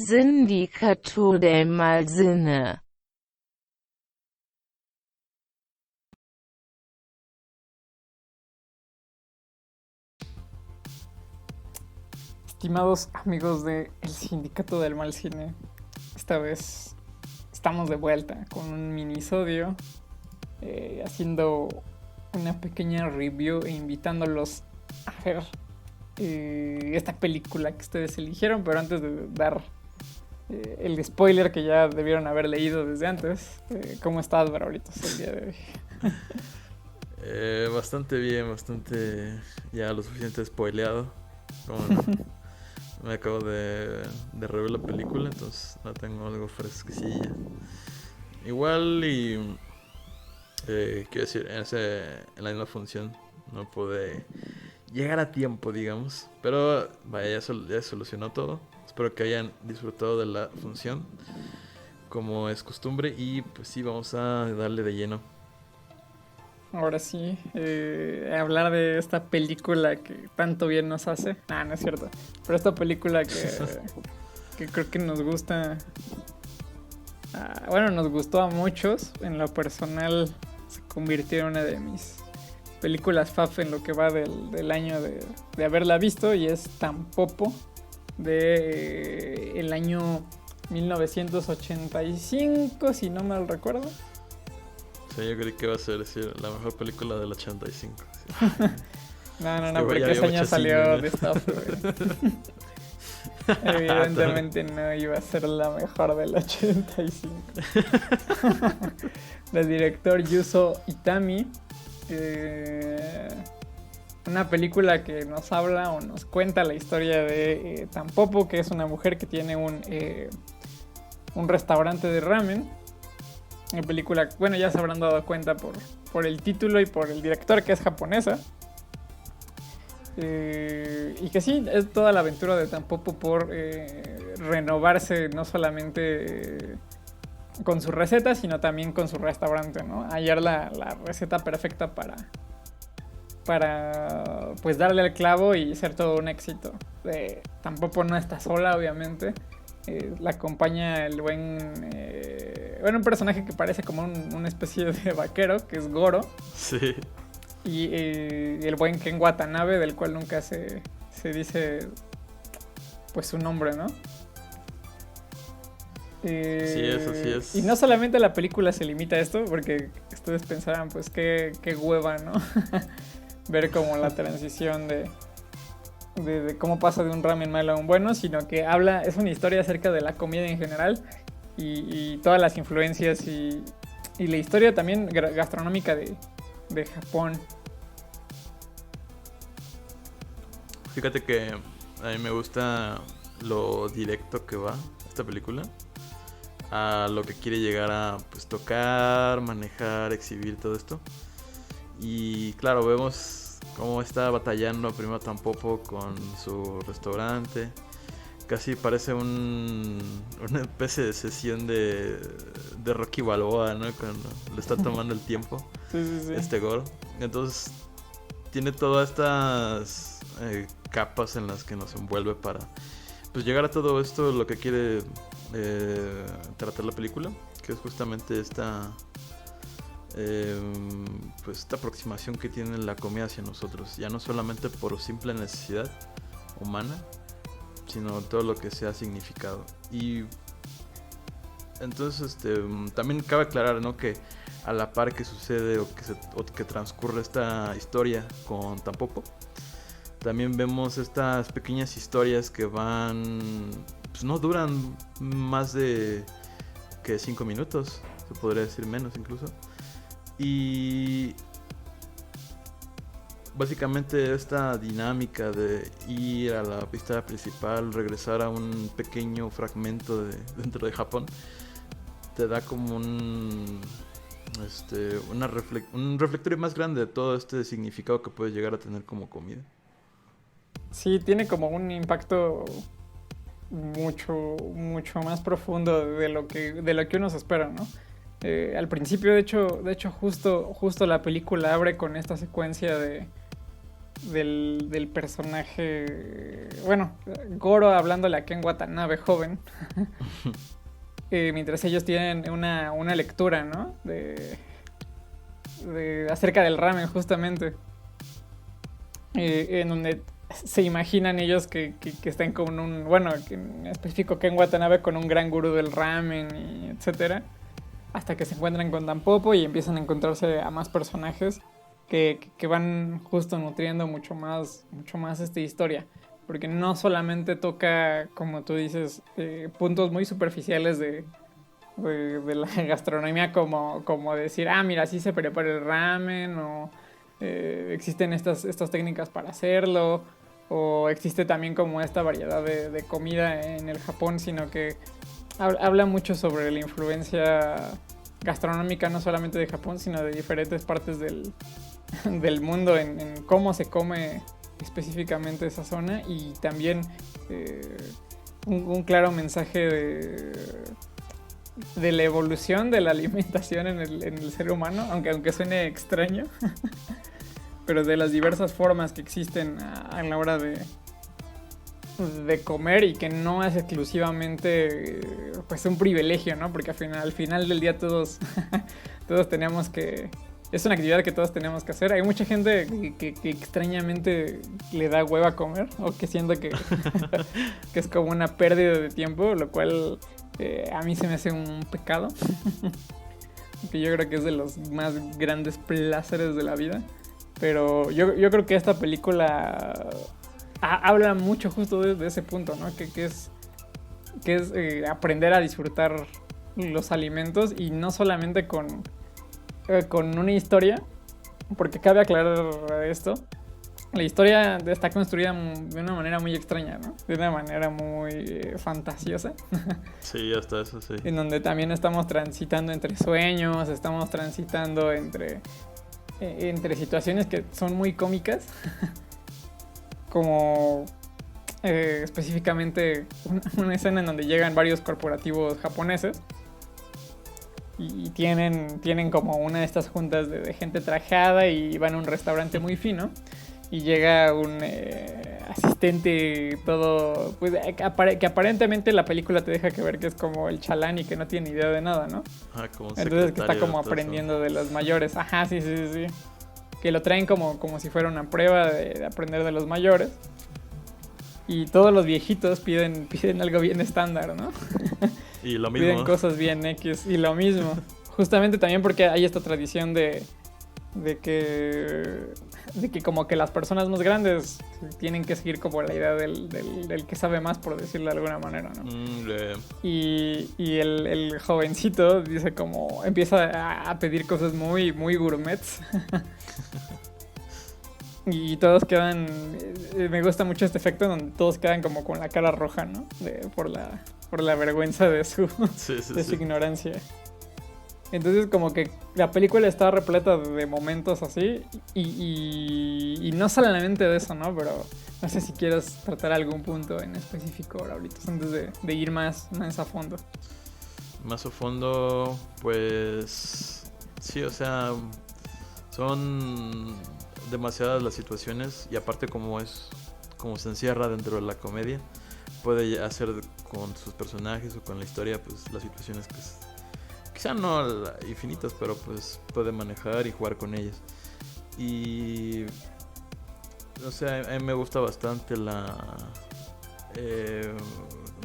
Sindicato del Malsinne. Estimados amigos de El Sindicato del Mal Cine, esta vez estamos de vuelta con un minisodio, haciendo una pequeña review e invitándolos a ver esta película que ustedes eligieron, pero antes de dar el spoiler que ya debieron haber leído desde antes, ¿cómo estás, Brauritos, el día de hoy? Bastante bien, bastante ya lo suficiente spoileado. Como me acabo de rever la película, entonces la tengo algo fresquecilla. Igual y quiero decir, en la misma función no pude llegar a tiempo, digamos. Pero vaya, ya solucionó todo. Espero que hayan disfrutado de la función como es costumbre. Y pues sí, vamos a darle de lleno. Ahora sí, hablar de esta película que tanto bien nos hace. No es cierto. Pero esta película que creo que nos gusta. Bueno, nos gustó a muchos. En lo personal se convirtió en una de mis películas faf en lo que va del año de haberla visto. Y es Tampopo, de el año 1985, si no mal recuerdo. Sí, yo creí que iba a ser la mejor película del 85. Sí. No, porque ese año salió de Stuff, Evidentemente no iba a ser la mejor del 85. Del director Yuzo Itami. Una película que nos habla o nos cuenta la historia de Tampopo, que es una mujer que tiene un restaurante de ramen. La película, bueno, ya se habrán dado cuenta por el título y por el director, que es japonesa. Y que sí, es toda la aventura de Tampopo por renovarse no solamente con su receta, sino también con su restaurante, ¿no? Hallar la receta perfecta para pues darle el clavo y ser todo un éxito. Tampopo no está sola, obviamente. La acompaña el buen... un personaje que parece como una especie de vaquero, que es Goro. Sí. Y el buen Ken Watanabe, del cual nunca se dice pues su nombre, ¿no? Sí es, así es. Y no solamente la película se limita a esto, porque ustedes pensarán, pues qué hueva, ¿no? Ver como la transición de cómo pasa de un ramen malo a un bueno, sino que es una historia acerca de la comida en general y todas las influencias y la historia también gastronómica de Japón. Fíjate que a mí me gusta lo directo que va esta película a lo que quiere llegar a pues tocar, manejar, exhibir todo esto. Y claro, vemos cómo está batallando primero Tampopo con su restaurante. Casi parece una especie de sesión de Rocky Balboa, ¿no? Cuando le está tomando el tiempo. Sí. Goro. Entonces tiene todas estas capas en las que nos envuelve para pues llegar a todo esto, lo que quiere tratar la película, que es justamente esta pues esta aproximación que tiene la comida hacia nosotros, ya no solamente por simple necesidad humana, sino todo lo que sea significado. Y entonces también cabe aclarar, ¿no?, que a la par que sucede o que transcurre esta historia con Tampopo, también vemos estas pequeñas historias que van, pues no duran más de que 5 minutos, se podría decir menos incluso. Y básicamente esta dinámica de ir a la pista principal, regresar a un pequeño fragmento dentro de Japón, te da como un reflectorio más grande de todo este significado que puedes llegar a tener como comida. Sí, tiene como un impacto mucho más profundo de lo que uno se espera, ¿no? Al principio, de hecho justo la película abre con esta secuencia del personaje, bueno, Goro hablándole a Ken Watanabe joven, mientras ellos tienen una lectura, ¿no? Acerca del ramen, justamente. En donde se imaginan ellos que están con un, bueno, en específico Ken Watanabe con un gran gurú del ramen, y etcétera, hasta que se encuentran con Tampopo y empiezan a encontrarse a más personajes que van justo nutriendo mucho más esta historia. Porque no solamente toca, como tú dices, puntos muy superficiales de la gastronomía, como decir, mira, así se prepara el ramen, o existen estas técnicas para hacerlo, o existe también como esta variedad de comida en el Japón, sino que habla mucho sobre la influencia gastronómica no solamente de Japón, sino de diferentes partes del mundo en cómo se come específicamente esa zona, y también un claro mensaje de la evolución de la alimentación en el ser humano, aunque suene extraño, pero de las diversas formas que existen a la hora de comer, y que no es exclusivamente pues un privilegio, ¿no? Porque al final del día todos tenemos que... Es una actividad que todos tenemos que hacer. Hay mucha gente que extrañamente le da hueva a comer, o que siente que es como una pérdida de tiempo, lo cual a mí se me hace un pecado. Que yo creo que es de los más grandes placeres de la vida. Pero yo creo que esta película habla mucho justo de ese punto, ¿no? Que es aprender a disfrutar los alimentos, y no solamente con una historia, porque cabe aclarar esto. La historia está construida de una manera muy extraña, ¿no? De una manera muy fantasiosa. Sí, hasta eso sí. En donde también estamos transitando entre sueños, estamos transitando entre situaciones que son muy cómicas. Como específicamente una escena en donde llegan varios corporativos japoneses y tienen como una de estas juntas de gente trajada, y van a un restaurante muy fino, y llega un asistente todo, pues, que aparentemente la película te deja que ver que es como el chalán y que no tiene idea de nada, ¿no? Como entonces que está como aprendiendo de los mayores. Ajá, sí. Que lo traen como si fuera una prueba de aprender de los mayores. Y todos los viejitos piden algo bien estándar, ¿no? Y lo mismo. Piden cosas bien X, y lo mismo. Justamente también porque hay esta tradición de que como que las personas más grandes tienen que seguir como la idea del que sabe más, por decirlo de alguna manera, ¿no? Y el jovencito dice como... Empieza a pedir cosas muy, muy gourmets. Y todos quedan... Me gusta mucho este efecto donde todos quedan como con la cara roja, ¿no? Por la vergüenza de su ignorancia. Entonces como que la película está repleta de momentos así, y no solamente de eso, ¿no? Pero no sé si quieres tratar algún punto en específico ahorita, antes de ir más a fondo. Más a fondo, pues sí, o sea, son demasiadas las situaciones, y aparte como se encierra dentro de la comedia, puede hacer con sus personajes o con la historia, pues las situaciones que quizá no infinitas, pero pues puede manejar y jugar con ellas. Y no sé, a mí me gusta bastante no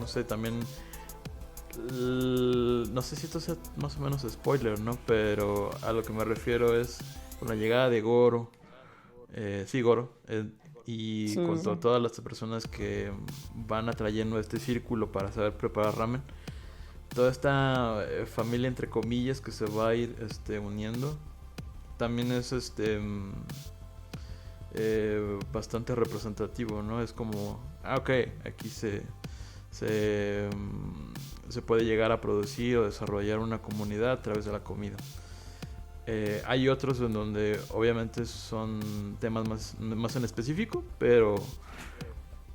sé, también no sé si esto sea más o menos spoiler, ¿no? Pero a lo que me refiero es con la llegada de Goro. Goro. Y con todas las personas que van atrayendo este círculo para saber preparar ramen. Toda esta familia, entre comillas, que se va a ir uniendo, también es bastante representativo, ¿no? Es como, ok, aquí se puede llegar a producir o desarrollar una comunidad a través de la comida. Hay otros en donde obviamente son temas más en específico, pero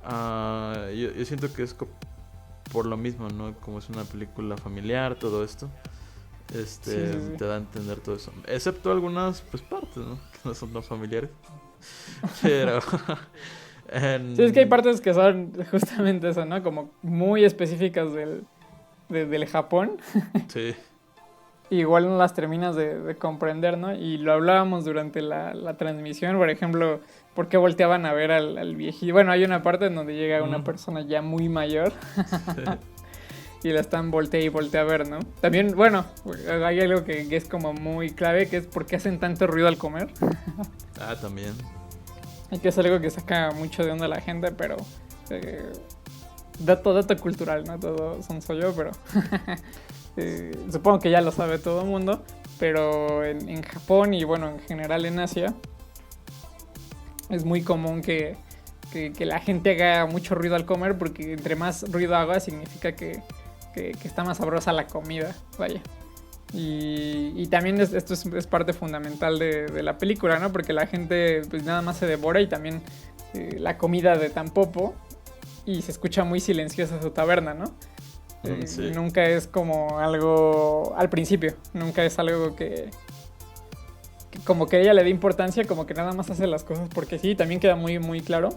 yo siento que es por lo mismo, ¿no? Como es una película familiar, todo esto, Sí. te da a entender todo eso. Excepto algunas pues partes, ¿no? Que no son tan familiares. Pero Sí, es que hay en... partes que son justamente eso, ¿no? Como muy específicas del Japón. Sí. Igual no las terminas de comprender, ¿no? Y lo hablábamos durante la transmisión, por ejemplo, por qué volteaban a ver al viejito. Bueno, hay una parte en donde llega una Mm, persona ya muy mayor sí. y la están voltea y voltea a ver, ¿no? También, bueno, hay algo que es como muy clave, que es por qué hacen tanto ruido al comer. Ah, también. Y que es algo que saca mucho de onda a la gente, pero... eh, dato cultural, ¿no? Todo soy yo, pero... supongo que ya lo sabe todo el mundo, pero en Japón y bueno, en general en Asia, es muy común que la gente haga mucho ruido al comer, porque entre más ruido haga significa que está más sabrosa la comida, vaya. Y también esto es parte fundamental de la película, ¿no? Porque la gente pues nada más se devora y también la comida de Tampopo y se escucha muy silenciosa su taberna, ¿no? Sí. Nunca es como algo al principio, nunca es algo que como que ella le dé importancia, como que nada más hace las cosas porque sí, también queda muy muy claro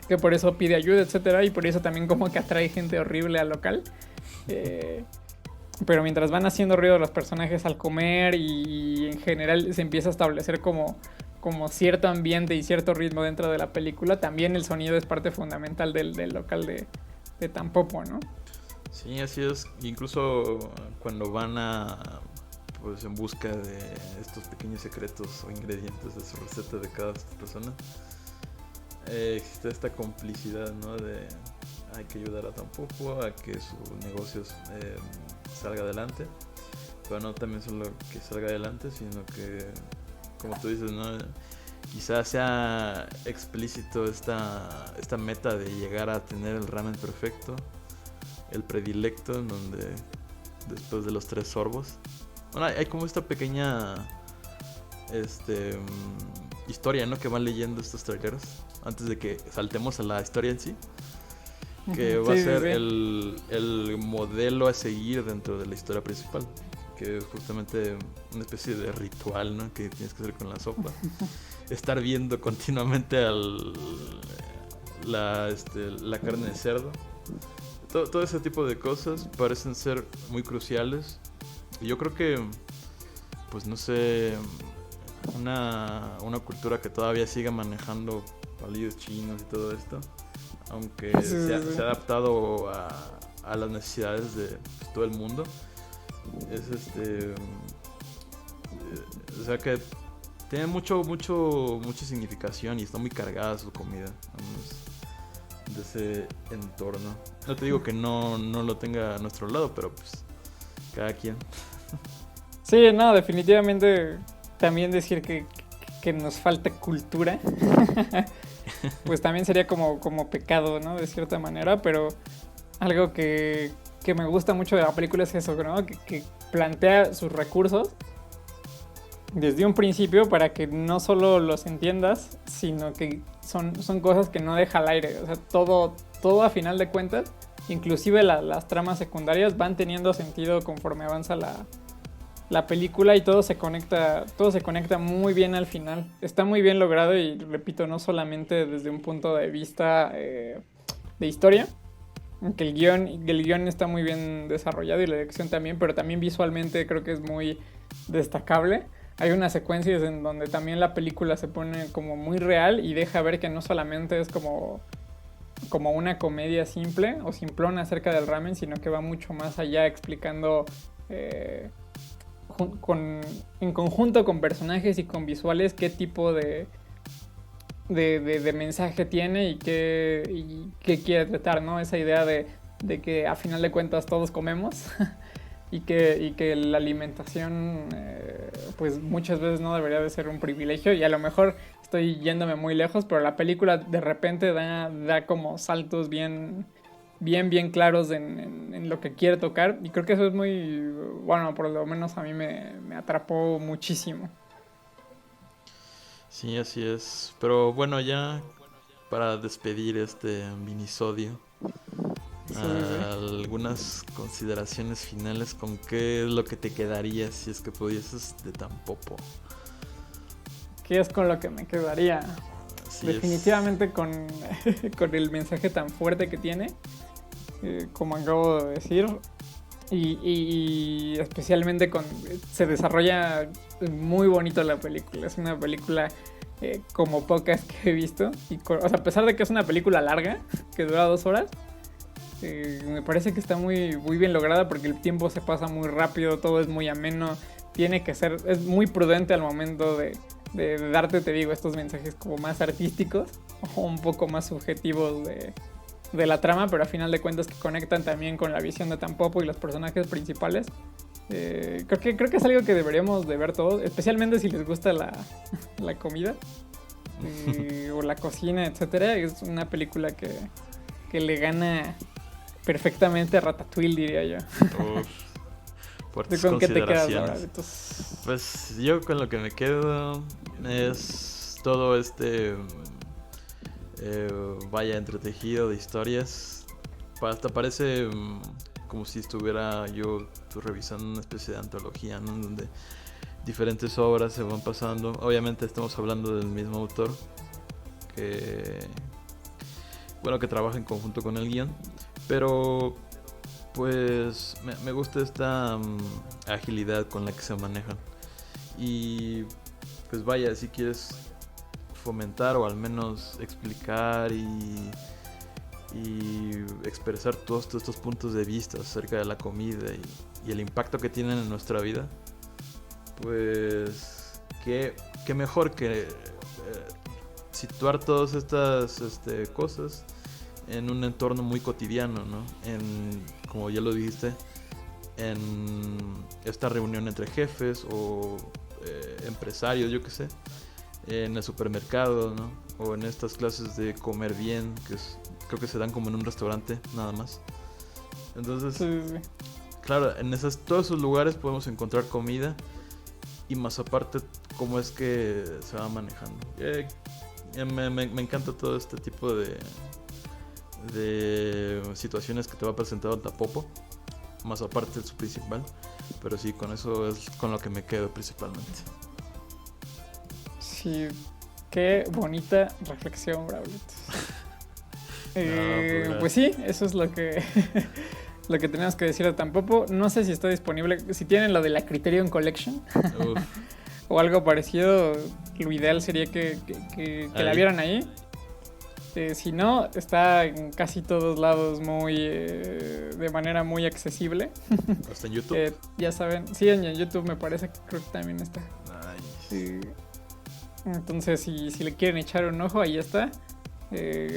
que por eso pide ayuda, etcétera, y por eso también como que atrae gente horrible al local. Eh, pero mientras van haciendo ruido los personajes al comer y en general se empieza a establecer como cierto ambiente y cierto ritmo dentro de la película, también el sonido es parte fundamental del local de Tampopo, ¿no? Sí, así es. Incluso cuando van a, pues en busca de estos pequeños secretos o ingredientes de su receta de cada persona, existe esta complicidad, ¿no? De hay que ayudar a Tampopo a que su negocio salga adelante. Pero no también solo que salga adelante, sino que, como tú dices, ¿no? Quizás sea explícito esta meta de llegar a tener el ramen perfecto, el predilecto, en donde después de los 3 sorbos, bueno, hay como esta pequeña historia, ¿no? Que van leyendo estos traileros antes de que saltemos a la historia en sí, que va a ser el modelo a seguir dentro de la historia principal, que es justamente una especie de ritual, ¿no? Que tienes que hacer con la sopa. Estar viendo continuamente la carne de cerdo. Todo ese tipo de cosas parecen ser muy cruciales. Y yo creo que, pues no sé, una cultura que todavía siga manejando palillos chinos y todo esto, aunque se ha adaptado a las necesidades de pues, todo el mundo, es o sea que tiene mucha significación y está muy cargada su comida, vamos, de ese entorno. No te digo que no lo tenga a nuestro lado, pero pues cada quien. Sí, no, definitivamente también decir que nos falta cultura, pues también sería como pecado, ¿no? De cierta manera, pero algo que me gusta mucho de la película es eso, ¿no? Que plantea sus recursos desde un principio para que no solo los entiendas, sino que son cosas que no deja al aire. O sea, todo a final de cuentas, inclusive las tramas secundarias van teniendo sentido conforme avanza la película y todo se conecta muy bien al final. Está muy bien logrado y repito, no solamente desde un punto de vista de historia, que el guión está muy bien desarrollado y la dirección también, pero también visualmente creo que es muy destacable. Hay unas secuencias en donde también la película se pone como muy real y deja ver que no solamente es como una comedia simple o simplona acerca del ramen, sino que va mucho más allá explicando en conjunto con personajes y con visuales qué tipo de mensaje tiene y qué quiere tratar, ¿no? Esa idea de que a final de cuentas todos comemos y que la alimentación pues muchas veces no debería de ser un privilegio, y a lo mejor estoy yéndome muy lejos, pero la película de repente da como saltos bien claros en lo que quiere tocar, y creo que eso es muy, bueno, por lo menos a mí me atrapó muchísimo. Sí, así es. Pero bueno, ya para despedir este minisodio, Sí. algunas consideraciones finales con qué es lo que te quedaría si es que pudieses de Tampopo. ¿Qué es con lo que me quedaría? Así Definitivamente con el mensaje tan fuerte que tiene, como acabo de decir, y especialmente se desarrolla muy bonito la película. Es una película como pocas que he visto, o sea, a pesar de que es una película larga, que dura 2 horas, me parece que está muy, muy bien lograda porque el tiempo se pasa muy rápido, todo es muy ameno, es muy prudente al momento de darte, te digo, estos mensajes como más artísticos o un poco más subjetivos de la trama, pero a final de cuentas que conectan también con la visión de Tampopo y los personajes principales. Creo que es algo que deberíamos de ver todos, especialmente si les gusta la comida o la cocina, etcétera. Es una película que le gana perfectamente a Ratatouille, diría yo. Uf, fuertes ¿Con qué te quedas ahora? consideraciones. Pues yo con lo que me quedo es todo vaya entretejido de historias. Hasta parece como si estuviera yo revisando una especie de antología, ¿no? Donde diferentes obras se van pasando. Obviamente estamos hablando del mismo autor que trabaja en conjunto con el guión, pero pues me gusta esta agilidad con la que se manejan. Y pues vaya, si quieres fomentar o al menos explicar y expresar todos estos puntos de vista acerca de la comida y el impacto que tienen en nuestra vida, pues qué mejor que situar todas estas cosas en un entorno muy cotidiano, ¿no? Como ya lo dijiste, en esta reunión entre jefes o empresarios, yo qué sé, en el supermercado, ¿no? O en estas clases de comer bien, creo que se dan como en un restaurante, nada más. Entonces, Sí. claro, en todos esos lugares podemos encontrar comida y más aparte cómo es que se va manejando. Me encanta todo este tipo de situaciones que te va presentando Tampopo, más aparte de su principal, pero sí, con eso es con lo que me quedo principalmente. Sí, qué bonita reflexión, Braulitos. Pues sí, eso es lo que lo que tenemos que decir de Tampopo. No sé si está disponible, si tienen lo de la Criterion Collection o algo parecido, lo ideal sería que la vieran ahí. Si no, está en casi todos lados de manera muy accesible. Hasta en YouTube. Ya saben, sí, en YouTube me parece que creo que también está. Nice. Entonces, si le quieren echar un ojo, ahí está.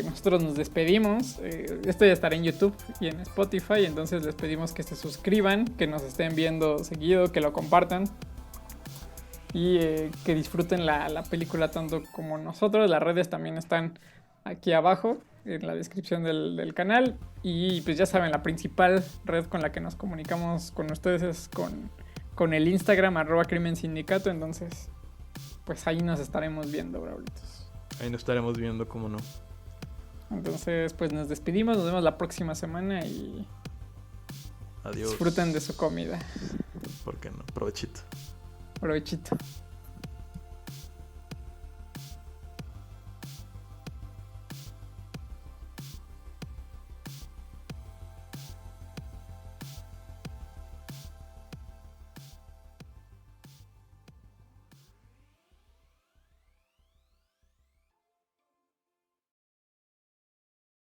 Nosotros nos despedimos. Esto ya estará en YouTube y en Spotify. Entonces les pedimos que se suscriban, que nos estén viendo seguido, que lo compartan y que disfruten la película tanto como nosotros. Las redes también están aquí abajo en la descripción del canal. Y pues ya saben, la principal red con la que nos comunicamos con ustedes es con el Instagram @crimensindicato. Entonces pues ahí nos estaremos viendo, Braulitos. Ahí nos estaremos viendo, cómo no. Entonces, pues nos despedimos, nos vemos la próxima semana y adiós. Disfruten de su comida. ¿Por qué no? Provechito. Provechito.